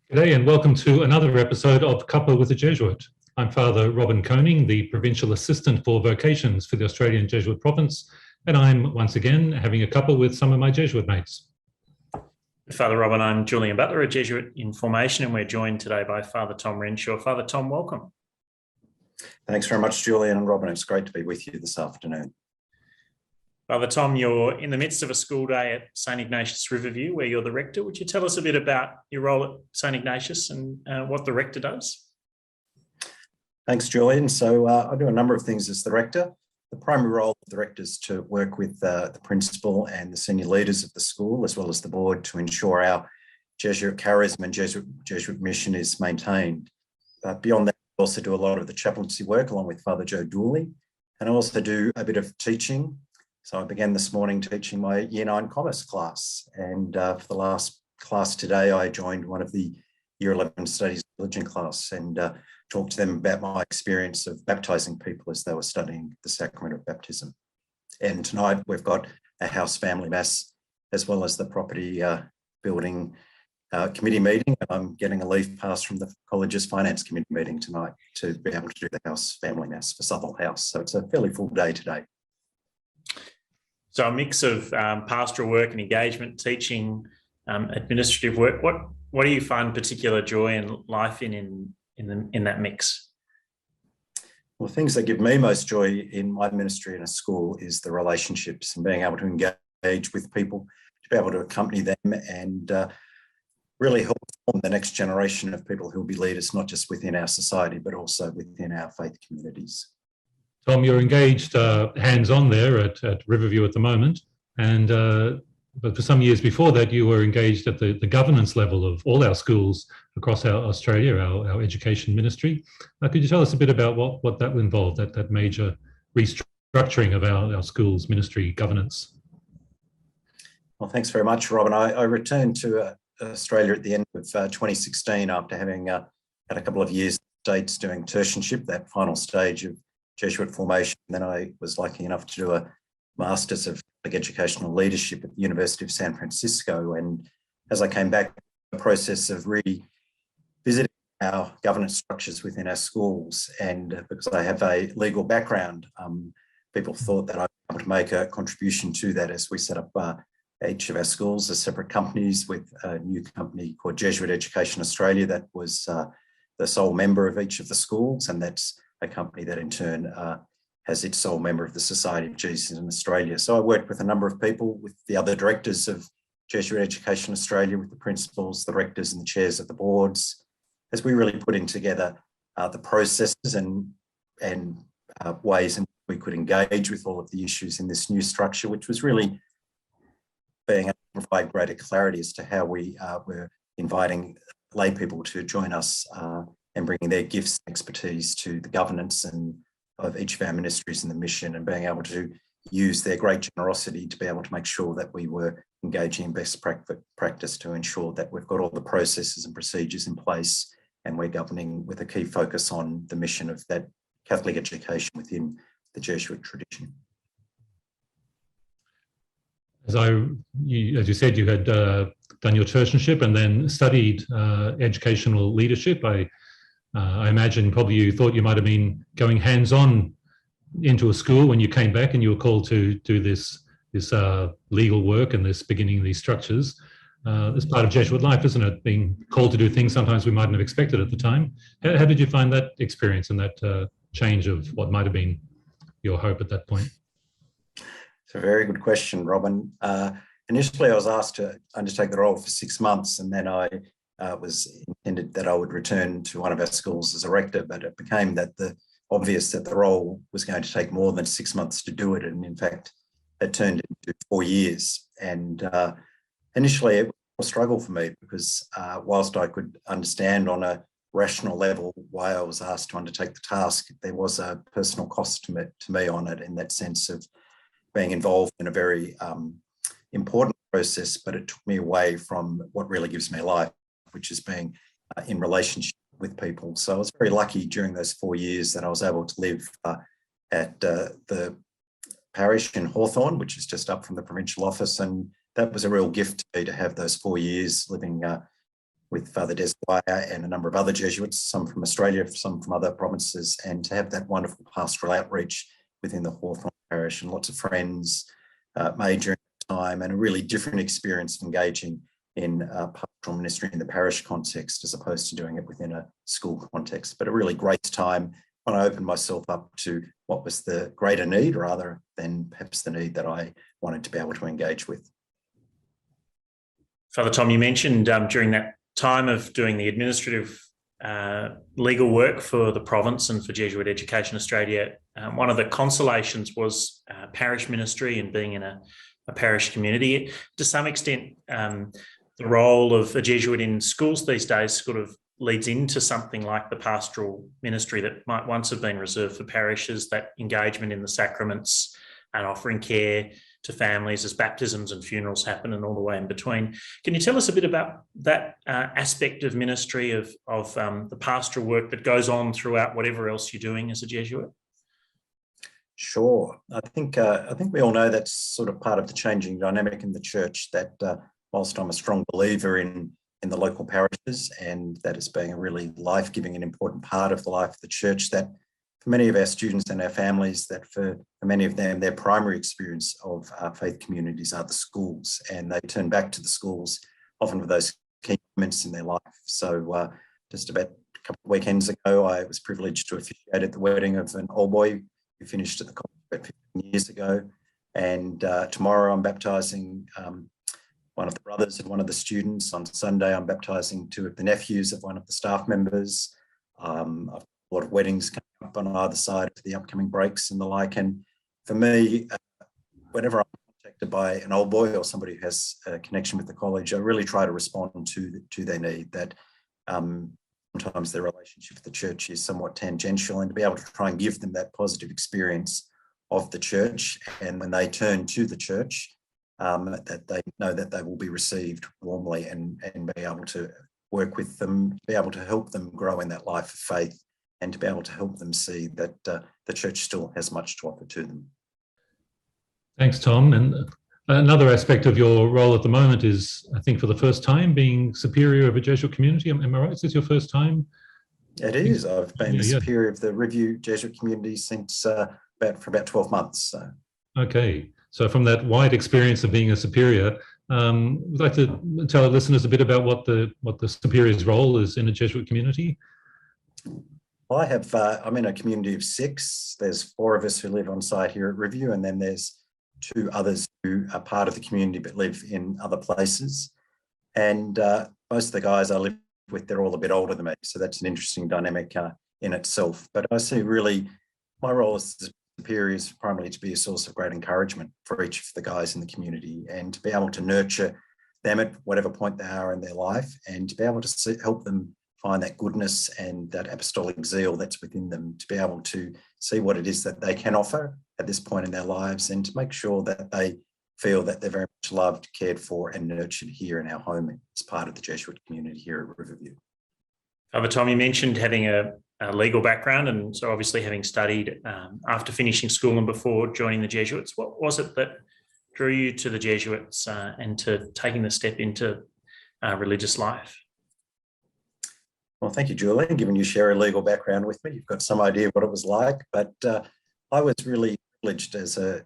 G'day and welcome to another episode of Cuppa with a Jesuit. I'm Father Robin Koning, the Provincial Assistant for Vocations for the Australian Jesuit Province, and I'm once again having a cuppa with some of my Jesuit mates. Father Robin, I'm Julian Butler, a Jesuit in formation, and we're joined today by Father Tom Renshaw. Father Tom, welcome. Thanks very much, Julian and Robin. It's great to be with you this afternoon. Father Tom, you're in the midst of a school day at St Ignatius Riverview, where you're the rector. Would you tell us a bit about your role at St Ignatius and what the rector does? Thanks, Julian. So I do a number of things as the rector. The primary role of the rector is to work with the principal and the senior leaders of the school, as well as the board, to ensure our Jesuit charism and Jesuit mission is maintained. Beyond that, I also do a lot of the chaplaincy work along with Father Joe Dooley, and I also do a bit of teaching. So I began this morning teaching my Year 9 Commerce class, and for the last class today, I joined one of the Year 11 Studies Religion class and talked to them about my experience of baptising people as they were studying the sacrament of baptism. And tonight we've got a house family mass as well as the property building committee meeting. I'm getting a leave pass from the college's finance committee meeting tonight to be able to do the house family mass for Southall House. So it's a fairly full day today. So a mix of pastoral work and engagement, teaching, administrative work. What do you find particular joy and life in that mix? Well, things that give me most joy in my ministry in a school is the relationships and being able to engage with people, to be able to accompany them and really help form the next generation of people who will be leaders, not just within our society, but also within our faith communities. Tom, you're engaged hands-on there at Riverview at the moment, and but for some years before that, you were engaged at the governance level of all our schools across Australia, our education ministry. Could you tell us a bit about what that involved, that major restructuring of our schools ministry governance? Well, thanks very much, Robin. I returned to Australia at the end of 2016 after having had a couple of years in the States doing tertianship, that final stage of Jesuit formation. And then I was lucky enough to do a Masters of Educational Leadership at the University of San Francisco. And as I came back, the process of revisiting our governance structures within our schools, and because I have a legal background, people thought that I'd be able to make a contribution to that as we set up each of our schools as separate companies, with a new company called Jesuit Education Australia that was the sole member of each of the schools, and that's a company that in turn has its sole member of the Society of Jesus in Australia. So I worked with a number of people, with the other directors of Jesuit Education Australia, with the principals, the rectors and the chairs of the boards, as we really put in together the processes and ways in which we could engage with all of the issues in this new structure, which was really being able to provide greater clarity as to how we were inviting lay people to join us and bringing their gifts and expertise to the governance and of each of our ministries and the mission, and being able to use their great generosity to be able to make sure that we were engaging in best practice to ensure that we've got all the processes and procedures in place, and we're governing with a key focus on the mission of that Catholic education within the Jesuit tradition. As you said, you had done your tertianship and then studied educational leadership. I imagine probably you thought you might have been going hands-on into a school when you came back and you were called to do this legal work and beginning these structures. It's part of Jesuit life, isn't it? Being called to do things sometimes we mightn't have expected at the time. How did you find that experience and that change of what might have been your hope at that point? It's a very good question, Robin. Initially, I was asked to undertake the role for 6 months, and then I was intended that I would return to one of our schools as a rector, but it became obvious that the role was going to take more than 6 months to do it, and in fact, it turned into 4 years. And initially, it was a struggle for me because whilst I could understand on a rational level why I was asked to undertake the task, there was a personal cost to me on it, in that sense of being involved in a very important process, but it took me away from what really gives me life, which is being in relationship with people. So I was very lucky during those 4 years that I was able to live at the parish in Hawthorn, which is just up from the provincial office. And that was a real gift to me, to have those 4 years living with Father Des and a number of other Jesuits, some from Australia, some from other provinces, and to have that wonderful pastoral outreach within the Hawthorn parish, and lots of friends made during the time, and a really different experience of engaging in pastoral ministry in the parish context as opposed to doing it within a school context. But a really great time when I opened myself up to what was the greater need rather than perhaps the need that I wanted to be able to engage with. Father Tom, you mentioned during that time of doing the administrative legal work for the province and for Jesuit Education Australia, one of the consolations was parish ministry and being in a parish community. To some extent, the role of a Jesuit in schools these days sort of leads into something like the pastoral ministry that might once have been reserved for parishes, that engagement in the sacraments and offering care to families as baptisms and funerals happen and all the way in between. Can you tell us a bit about that aspect of ministry of the pastoral work that goes on throughout whatever else you're doing as a Jesuit? Sure. I think we all know that's sort of part of the changing dynamic in the church, that whilst I'm a strong believer in the local parishes and that as being a really life-giving and important part of the life of the church, that for many of our students and our families, that for many of them, their primary experience of faith communities are the schools, and they turn back to the schools often for those key moments in their life. So just about a couple of weekends ago, I was privileged to officiate at the wedding of an old boy who finished at the college about 15 years ago. And tomorrow I'm baptising one of the brothers of one of the students. On Sunday, I'm baptising two of the nephews of one of the staff members. I've got a lot of weddings coming up on either side of the upcoming breaks and the like. And for me, whenever I'm contacted by an old boy or somebody who has a connection with the college, I really try to respond to their need, that sometimes their relationship with the church is somewhat tangential, and to be able to try and give them that positive experience of the church. And when they turn to the church, that they know that they will be received warmly, and be able to work with them, be able to help them grow in that life of faith, and to be able to help them see that the church still has much to offer to them. Thanks, Tom. And another aspect of your role at the moment is, I think, for the first time, being superior of a Jesuit community. Am I right? Is this your first time? It is. I've been the superior of the Review Jesuit community since for about 12 months. So. Okay. So from that wide experience of being a superior, would like to tell our listeners a bit about what the superior's role is in a Jesuit community? Well, I'm in a community of 6. There's 4 of us who live on site here at Review, and then there's 2 others who are part of the community but live in other places. And most of the guys I live with, they're all a bit older than me, so that's an interesting dynamic in itself. But I see really my role as superior is primarily to be a source of great encouragement for each of the guys in the community, and to be able to nurture them at whatever point they are in their life, and to be able to help them find that goodness and that apostolic zeal that's within them, to be able to see what it is that they can offer at this point in their lives, and to make sure that they feel that they're very much loved, cared for and nurtured here in our home as part of the Jesuit community here at Riverview. Father Tom, you mentioned having a legal background, and so obviously having studied after finishing school and before joining the Jesuits. What was it that drew you to the Jesuits and to taking the step into religious life? Well, thank you, Julian. Given you share a legal background with me, you've got some idea what it was like. But I was really privileged as a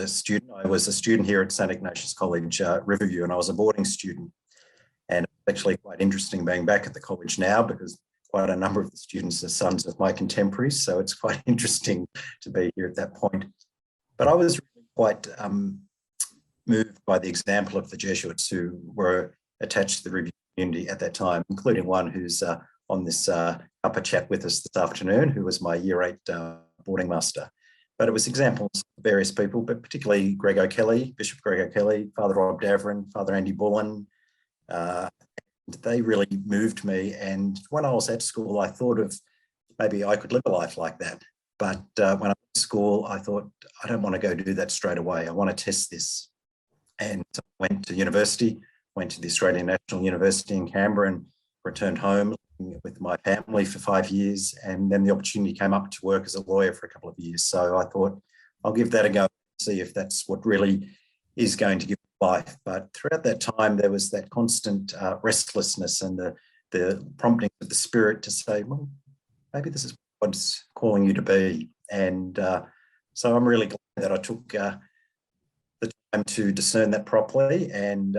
student. I was a student here at St Ignatius College, Riverview, and I was a boarding student. And it's actually quite interesting being back at the college now, because quite a number of the students are sons of my contemporaries. So it's quite interesting to be here at that point. But I was really quite moved by the example of the Jesuits who were attached to the Review community at that time, including one who's on this Cuppa chat with us this afternoon, who was my Year 8 boarding master. But it was examples of various people, but particularly Greg O'Kelly, Bishop Greg O'Kelly, Father Rob Davern, Father Andy Bullen. They really moved me. And when I was at school, I thought of maybe I could live a life like that. But when I went to school, I thought, I don't want to go do that straight away. I want to test this. And so I went to university, went to the Australian National University in Canberra, and returned home with my family for 5 years. And then the opportunity came up to work as a lawyer for a couple of years. So I thought, I'll give that a go, see if that's what really is going to give life. But throughout that time, there was that constant restlessness and the prompting of the Spirit to say, well, maybe this is what God's calling you to be. And so I'm really glad that I took the time to discern that properly, and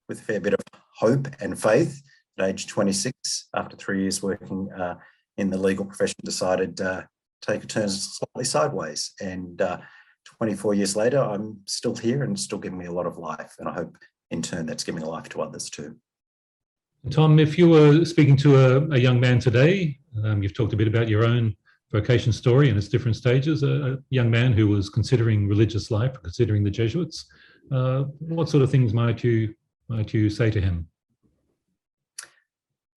with a fair bit of hope and faith, at age 26, after 3 years working in the legal profession, decided to take a turn slightly sideways. And 24 years later, I'm still here and still giving me a lot of life. And I hope in turn that's giving life to others too. Tom, if you were speaking to a young man today, you've talked a bit about your own vocation story and its different stages, a young man who was considering religious life, considering the Jesuits, what sort of things might you say to him?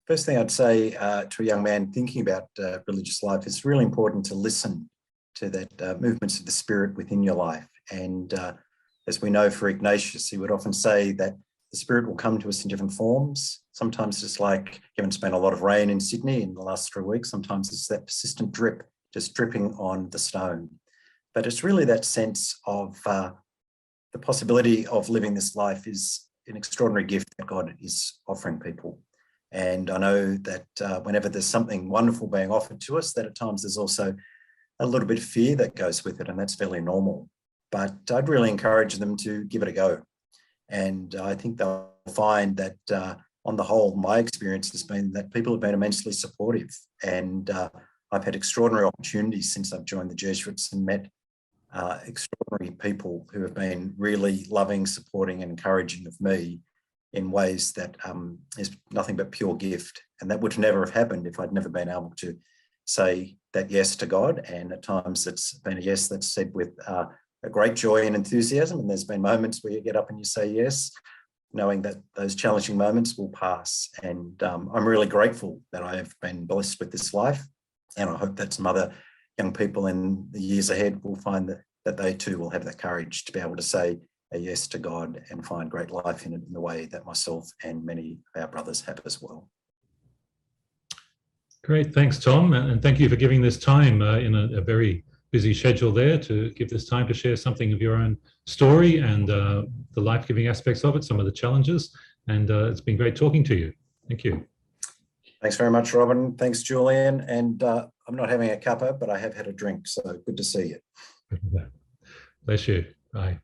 First thing I'd say to a young man thinking about religious life, it's really important to listen to that movements of the Spirit within your life. And as we know for Ignatius, he would often say that the Spirit will come to us in different forms. Sometimes it's like, you haven't spent a lot of rain in Sydney in the last 3 weeks. Sometimes it's that persistent drip, just dripping on the stone. But it's really that sense of the possibility of living this life is an extraordinary gift that God is offering people. And I know that whenever there's something wonderful being offered to us, that at times there's also a little bit of fear that goes with it, and that's fairly normal. But I'd really encourage them to give it a go. And I think they'll find that on the whole, my experience has been that people have been immensely supportive. And I've had extraordinary opportunities since I've joined the Jesuits and met extraordinary people who have been really loving, supporting and encouraging of me in ways that is nothing but pure gift. And that would never have happened if I'd never been able to say that yes to God. And at times it's been a yes that's said with a great joy and enthusiasm. And there's been moments where you get up and you say yes, knowing that those challenging moments will pass. And I'm really grateful that I have been blessed with this life. And I hope that some other young people in the years ahead will find that they too will have that courage to be able to say a yes to God and find great life in it in the way that myself and many of our brothers have as well. Great. Thanks, Tom. And thank you for giving this time in a very busy schedule there to give this time to share something of your own story and the life-giving aspects of it, some of the challenges. And it's been great talking to you. Thank you. Thanks very much, Robin. Thanks, Julian. And I'm not having a cuppa, but I have had a drink. So good to see you. Bless you. Bye.